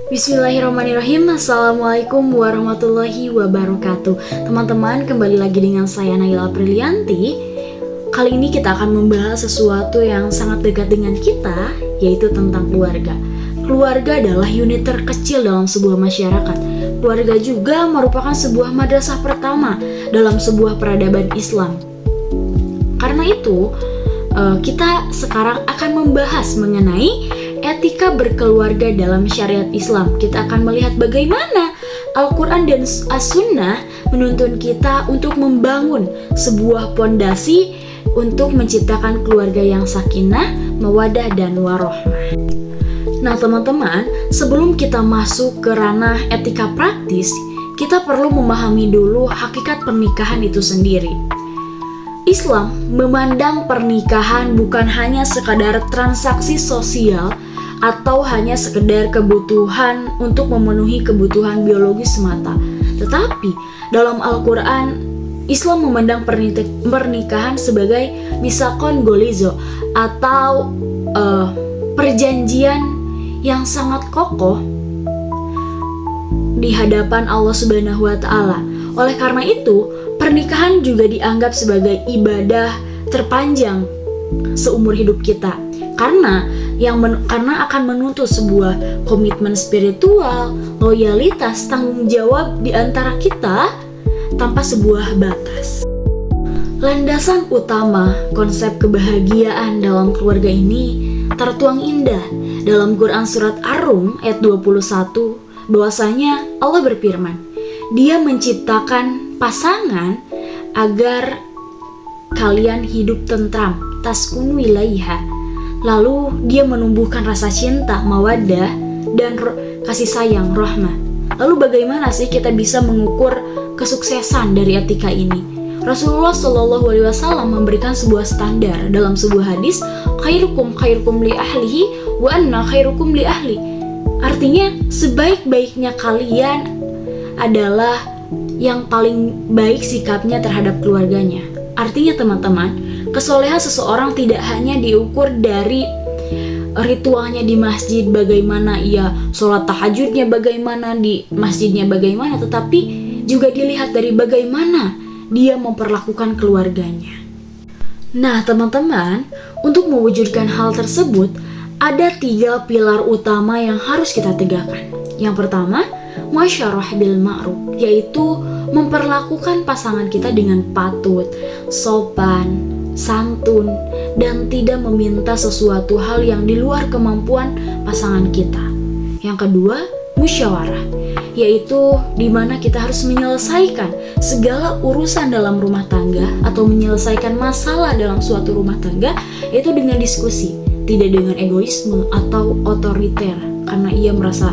Bismillahirrahmanirrahim. Assalamualaikum warahmatullahi wabarakatuh. Teman-teman, kembali lagi dengan saya Naila Aprilianti. Kali ini kita akan membahas sesuatu yang sangat dekat dengan kita, yaitu tentang keluarga. Keluarga adalah unit terkecil dalam sebuah masyarakat. Keluarga juga merupakan sebuah madrasah pertama dalam sebuah peradaban Islam. Karena itu, kita sekarang akan membahas mengenai etika berkeluarga dalam syariat Islam. Kita akan melihat bagaimana Al-Quran dan As-Sunnah menuntun kita untuk membangun sebuah pondasi untuk menciptakan keluarga yang sakinah, mawaddah, dan warohmah. Nah teman-teman, sebelum kita masuk ke ranah etika praktis, kita perlu memahami dulu hakikat pernikahan itu sendiri. Islam memandang pernikahan bukan hanya sekadar transaksi sosial atau hanya sekedar kebutuhan untuk memenuhi kebutuhan biologis semata. Tetapi dalam Al-Quran, Islam memandang pernikahan sebagai misakon golizo atau perjanjian yang sangat kokoh di hadapan Allah Subhanahu wa Ta'ala. Oleh karena itu, pernikahan juga dianggap sebagai ibadah terpanjang seumur hidup kita. Karena akan menuntut sebuah komitmen spiritual, loyalitas, tanggung jawab di antara kita tanpa sebuah batas. Landasan utama konsep kebahagiaan dalam keluarga ini tertuang indah dalam Quran Surat Ar-Rum ayat 21, bahwasanya Allah berfirman, Dia menciptakan pasangan agar kalian hidup tentram, taskunu ilaiha. Lalu dia menumbuhkan rasa cinta, mawaddah, dan kasih sayang, rahmah. Lalu bagaimana sih kita bisa mengukur kesuksesan dari etika ini? Rasulullah SAW memberikan sebuah standar dalam sebuah hadis, khairukum li ahlihi wa anna khairukum li ahli. Artinya sebaik-baiknya kalian adalah yang paling baik sikapnya terhadap keluarganya. Artinya teman-teman, kesolehan seseorang tidak hanya diukur dari ritualnya di masjid, bagaimana ia sholat tahajudnya, bagaimana di masjidnya, bagaimana, tetapi juga dilihat dari bagaimana dia memperlakukan keluarganya. Nah teman-teman, untuk mewujudkan hal tersebut, ada 3 pilar utama yang harus kita tegakkan. Yang pertama, muasyarah bil ma'ruf, yaitu memperlakukan pasangan kita dengan patut, sopan, santun, dan tidak meminta sesuatu hal yang di luar kemampuan pasangan kita. Yang kedua, musyawarah, yaitu dimana kita harus menyelesaikan segala urusan dalam rumah tangga atau menyelesaikan masalah dalam suatu rumah tangga, yaitu dengan diskusi, tidak dengan egoisme atau otoriter karena ia merasa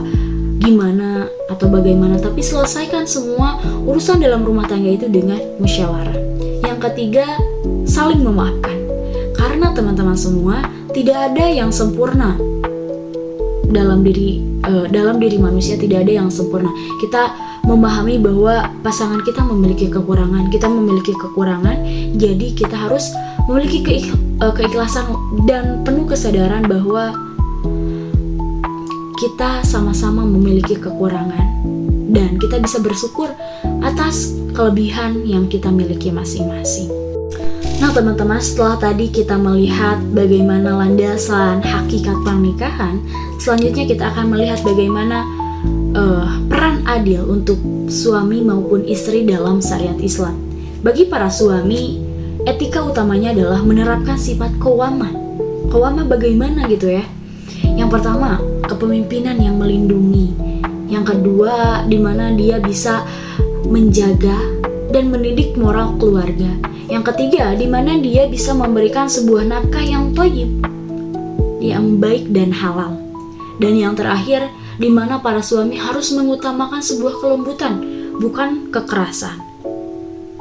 gimana atau bagaimana, tapi selesaikan semua urusan dalam rumah tangga itu dengan musyawarah. Yang ketiga, saling memaafkan. Karena teman-teman semua, tidak ada yang sempurna dalam diri manusia, tidak ada yang sempurna. Kita memahami bahwa pasangan kita memiliki kekurangan, kita memiliki kekurangan, jadi kita harus memiliki keikhlasan dan penuh kesadaran bahwa kita sama-sama memiliki kekurangan dan kita bisa bersyukur atas kelebihan yang kita miliki masing-masing. Nah teman-teman, setelah tadi kita melihat bagaimana landasan hakikat pernikahan, selanjutnya kita akan melihat bagaimana peran adil untuk suami maupun istri dalam syariat Islam. Bagi para suami, etika utamanya adalah menerapkan sifat qawwamah. Qawwamah bagaimana gitu ya? Yang pertama, kepemimpinan yang melindungi. Yang kedua, di mana dia bisa menjaga dan mendidik moral keluarga. Yang ketiga, di mana dia bisa memberikan sebuah nafkah yang thayyib, yang baik dan halal. Dan yang terakhir, di mana para suami harus mengutamakan sebuah kelembutan, bukan kekerasan.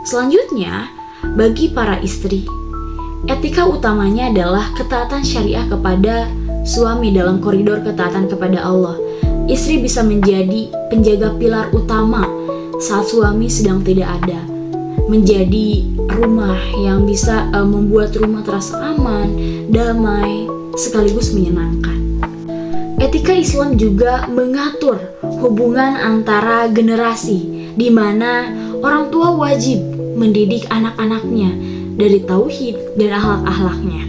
Selanjutnya, bagi para istri, etika utamanya adalah ketaatan syariah kepada suami dalam koridor ketaatan kepada Allah. Istri bisa menjadi penjaga pilar utama saat suami sedang tidak ada, menjadi rumah yang bisa membuat rumah terasa aman, damai, sekaligus menyenangkan. Etika Islam juga mengatur hubungan antara generasi, di mana orang tua wajib mendidik anak-anaknya dari tauhid dan akhlak-akhlaknya.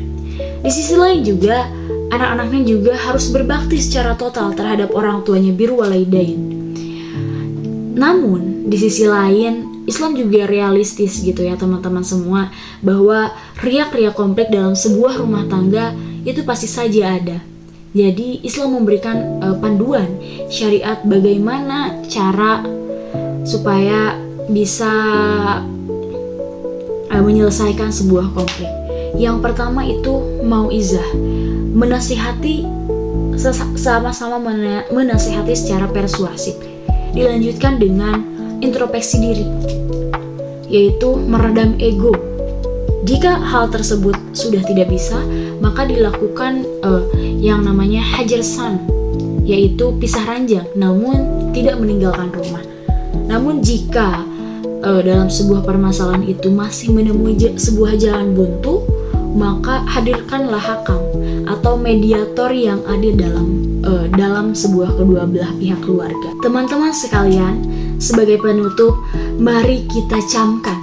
Di sisi lain juga, anak-anaknya juga harus berbakti secara total terhadap orang tuanya, birrul walidain. Namun, di sisi lain, Islam juga realistis gitu ya teman-teman semua, bahwa riak-riak konflik dalam sebuah rumah tangga itu pasti saja ada. Jadi Islam memberikan panduan syariat bagaimana cara supaya bisa menyelesaikan sebuah konflik. Yang pertama itu mauizah, menasihati, sama-sama menasihati secara persuasif. Dilanjutkan dengan introspeksi diri, yaitu meredam ego. Jika hal tersebut sudah tidak bisa, maka dilakukan yang namanya hajar san, yaitu pisah ranjang namun tidak meninggalkan rumah. Namun jika dalam sebuah permasalahan itu masih menemui sebuah jalan buntu, maka hadirkanlah hakam atau mediator yang ada dalam sebuah kedua belah pihak keluarga. Teman-teman sekalian, sebagai penutup, mari kita camkan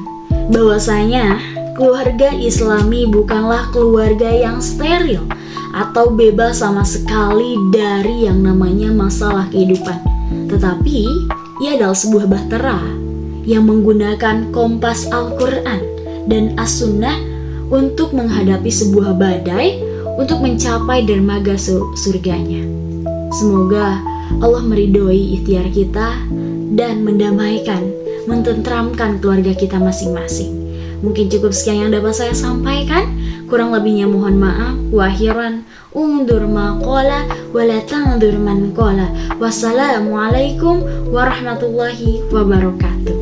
bahwasanya keluarga Islami bukanlah keluarga yang steril atau bebas sama sekali dari yang namanya masalah kehidupan, tetapi ia adalah sebuah bahtera yang menggunakan kompas Al-Quran dan As-Sunnah untuk menghadapi sebuah badai untuk mencapai dermaga surganya. Semoga Allah meridhoi ikhtiar kita dan mendamaikan, mententramkan keluarga kita masing-masing. Mungkin cukup sekian yang dapat saya sampaikan. Kurang lebihnya mohon maaf. Wa akhiran undur ma qala wa la tandur man qala. Wassalamualaikum warahmatullahi wabarakatuh.